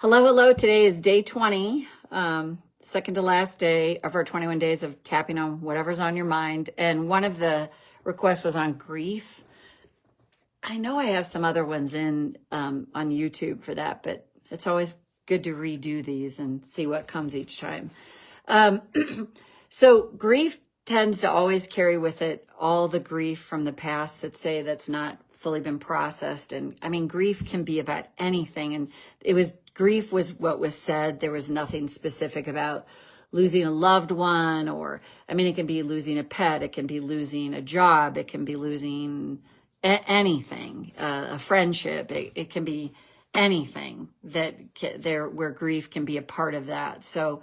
Hello, hello. Today is day 20, second to last day of our 21 days of tapping on whatever's on your mind. And one of the requests was on grief. I know I have some other ones in on YouTube for that, but it's always good to redo these and see what comes each time. So grief tends to always carry with it all the grief from the past that's not fully been processed. And I mean, grief can be about anything. And grief was what was said. There was nothing specific about losing a loved one, or, I mean, it can be losing a pet. It can be losing a job. It can be losing anything, a friendship. It can be anything where grief can be a part of that. So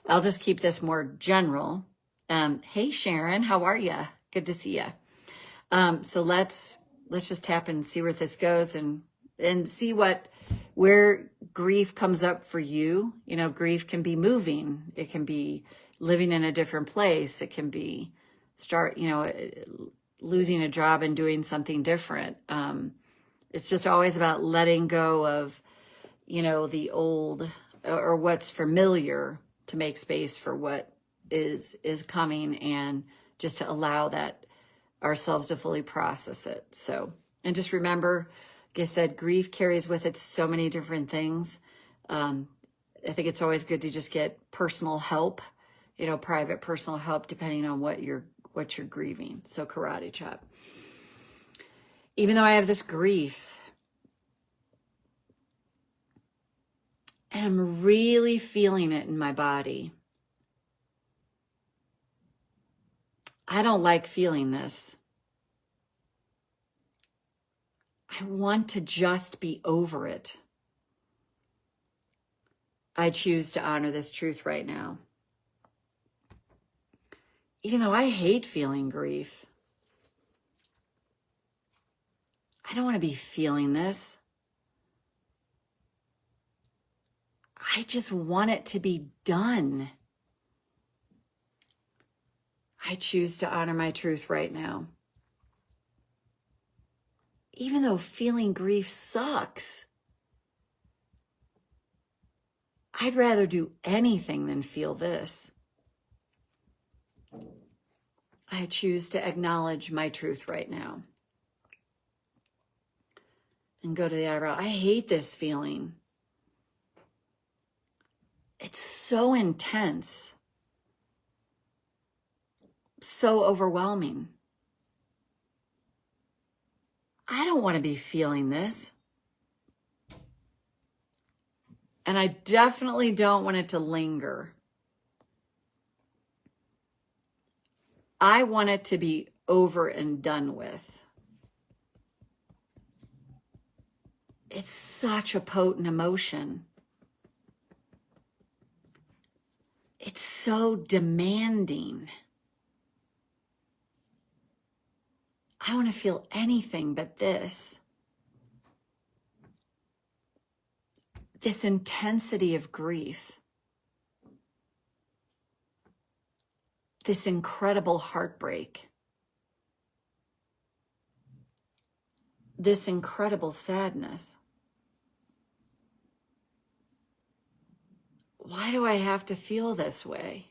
I'll just keep this more general. Hey, Sharon, how are you? Good to see you. So let's just tap and see where this goes and see where grief comes up for you. You know, grief can be moving. It can be living in a different place. It can be losing a job and doing something different. It's just always about letting go of, the old or what's familiar to make space for what is coming, and just to allow that ourselves to fully process it. So, and just remember, like I said, grief carries with it so many different things. I think it's always good to just get personal help, private personal help, depending on what you're grieving. So karate chop. Even though I have this grief, and I'm really feeling it in my body, I don't like feeling this. I want to just be over it. I choose to honor this truth right now. Even though I hate feeling grief, I don't want to be feeling this. I just want it to be done. I choose to honor my truth right now. Even though feeling grief sucks, I'd rather do anything than feel this. I choose to acknowledge my truth right now. And go to the eyebrow. I hate this feeling. It's so intense. So overwhelming. I don't want to be feeling this. And I definitely don't want it to linger. I want it to be over and done with. It's such a potent emotion. It's so demanding. I want to feel anything but this. This intensity of grief. This incredible heartbreak. This incredible sadness. Why do I have to feel this way?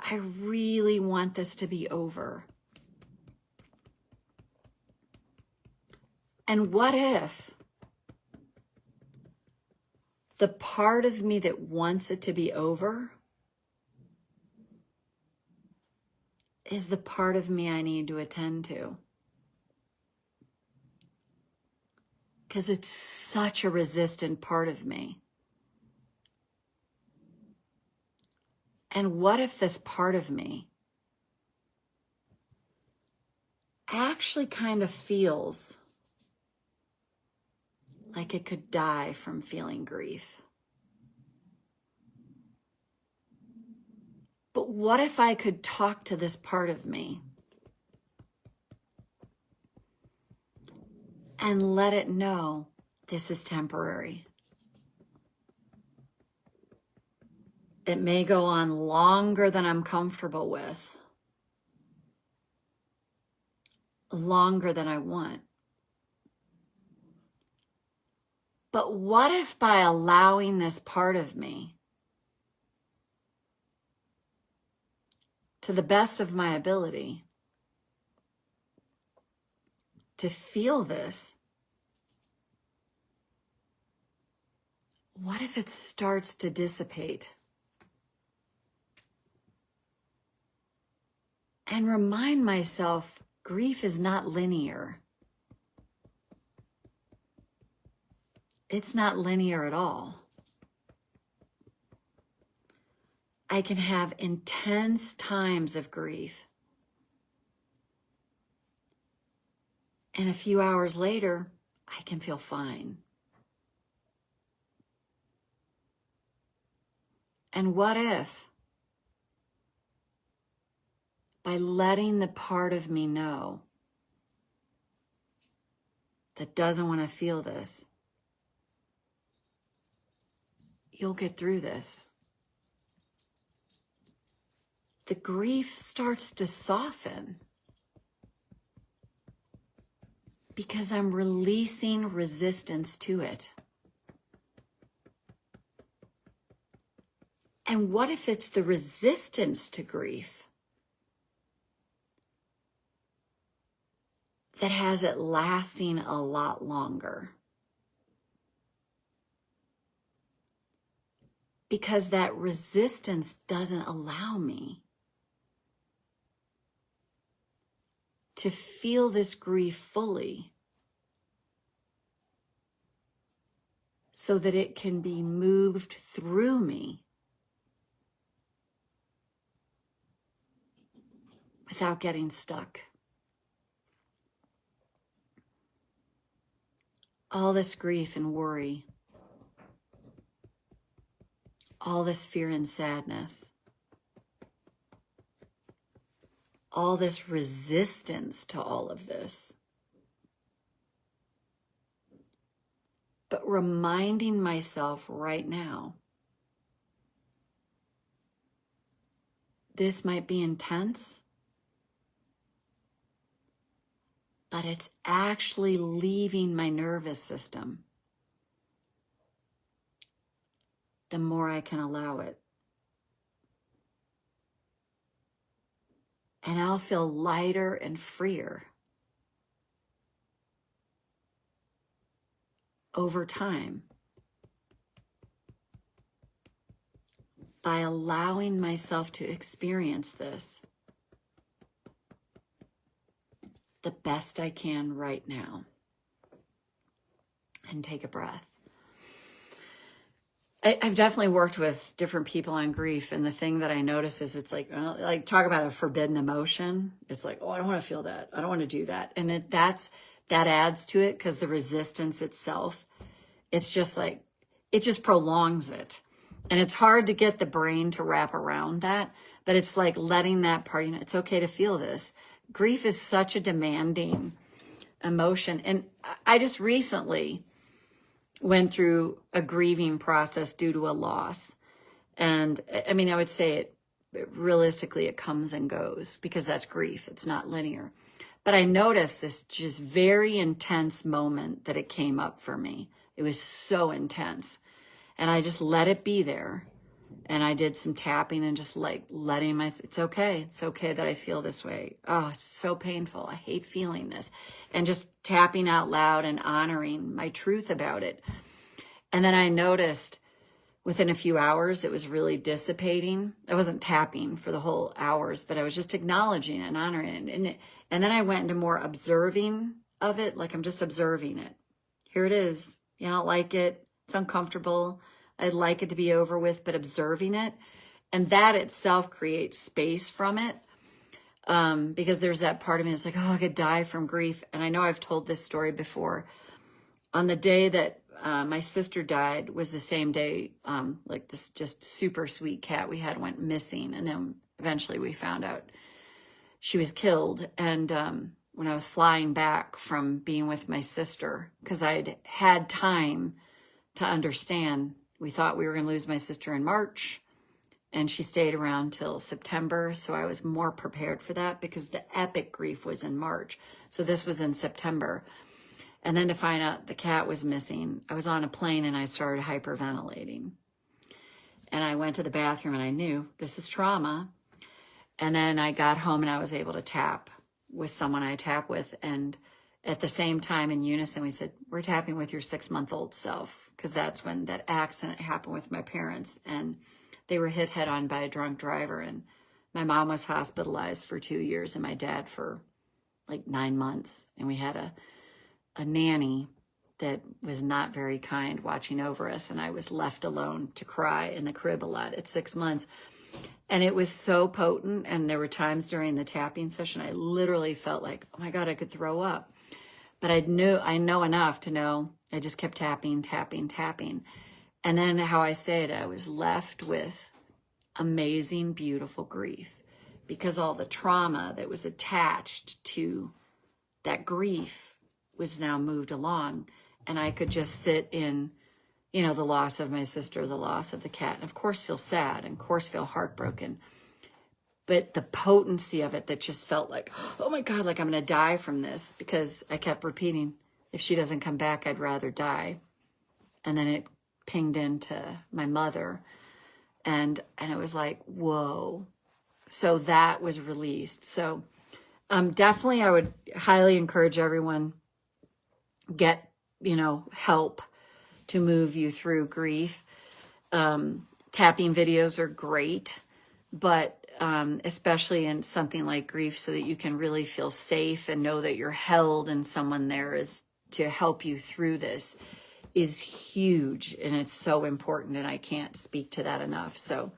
I really want this to be over. And what if the part of me that wants it to be over is the part of me I need to attend to? Because it's such a resistant part of me. And what if this part of me actually kind of feels like it could die from feeling grief? But what if I could talk to this part of me and let it know this is temporary? It may go on longer than I'm comfortable with, longer than I want. But what if by allowing this part of me, to the best of my ability, to feel this, what if it starts to dissipate? And remind myself, grief is not linear. It's not linear at all. I can have intense times of grief. And a few hours later, I can feel fine. And what if, by letting the part of me know that doesn't want to feel this, you'll get through this. The grief starts to soften because I'm releasing resistance to it. And what if it's the resistance to grief that has it lasting a lot longer? Because that resistance doesn't allow me to feel this grief fully so that it can be moved through me without getting stuck. All this grief and worry, all this fear and sadness, all this resistance to all of this. But reminding myself right now, this might be intense, but it's actually leaving my nervous system the more I can allow it. And I'll feel lighter and freer over time by allowing myself to experience this the best I can right now. And take a breath. I've definitely worked with different people on grief, and the thing that I notice is it's like talk about a forbidden emotion. It's like, oh, I don't want to feel that. I don't want to do that. And that adds to it because the resistance itself, it's just like, it just prolongs it. And it's hard to get the brain to wrap around that, but it's like letting that part, it's okay to feel this. Grief is such a demanding emotion. And I just recently went through a grieving process due to a loss. And I mean, I would say it realistically, it comes and goes because that's grief. It's not linear. But I noticed this just very intense moment that it came up for me. It was so intense. And I just let it be there. And I did some tapping and just like letting it's okay. It's okay that I feel this way. Oh, it's so painful. I hate feeling this. And just tapping out loud and honoring my truth about it. And then I noticed within a few hours, it was really dissipating. I wasn't tapping for the whole hours, but I was just acknowledging and honoring it. And then I went into more observing of it. Like I'm just observing it. Here it is. You don't like it. It's uncomfortable. I'd like it to be over with, but observing it. And that itself creates space from it. Because there's that part of me that's like, oh, I could die from grief. And I know I've told this story before. On the day that my sister died was the same day, like this just super sweet cat we had went missing. And then eventually we found out she was killed. And when I was flying back from being with my sister, because I'd had time to understand, we thought we were going to lose my sister in March, and she stayed around till September. So I was more prepared for that because the epic grief was in March. So this was in September. And then to find out the cat was missing, I was on a plane and I started hyperventilating. And I went to the bathroom and I knew this is trauma. And then I got home and I was able to tap with someone I tap with. And at the same time, in unison, we said, we're tapping with your 6-month-old self, because that's when that accident happened with my parents. And they were hit head on by a drunk driver. And my mom was hospitalized for 2 years and my dad for like 9 months. And we had a nanny that was not very kind watching over us. And I was left alone to cry in the crib a lot at 6 months. And it was so potent. And there were times during the tapping session, I literally felt like, oh my God, I could throw up. But I know enough to know I just kept tapping, tapping, tapping. And then how I say it, I was left with amazing, beautiful grief, because all the trauma that was attached to that grief was now moved along. And I could just sit in, you know, the loss of my sister, the loss of the cat, and of course feel sad and of course feel heartbroken. But the potency of it that just felt like, oh my God, like I'm going to die from this, because I kept repeating, if she doesn't come back, I'd rather die. And then it pinged into my mother, and it was like, whoa. So that was released. So definitely I would highly encourage everyone, get, you know, help to move you through grief. Tapping videos are great, but especially in something like grief, so that you can really feel safe and know that you're held and someone there is to help you through this, is huge. And it's so important. And I can't speak to that enough. So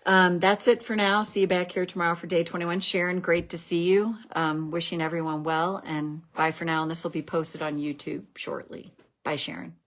that's it for now. See you back here tomorrow for day 21. Sharon, great to see you. Wishing everyone well, and bye for now. And this will be posted on YouTube shortly. Bye, Sharon.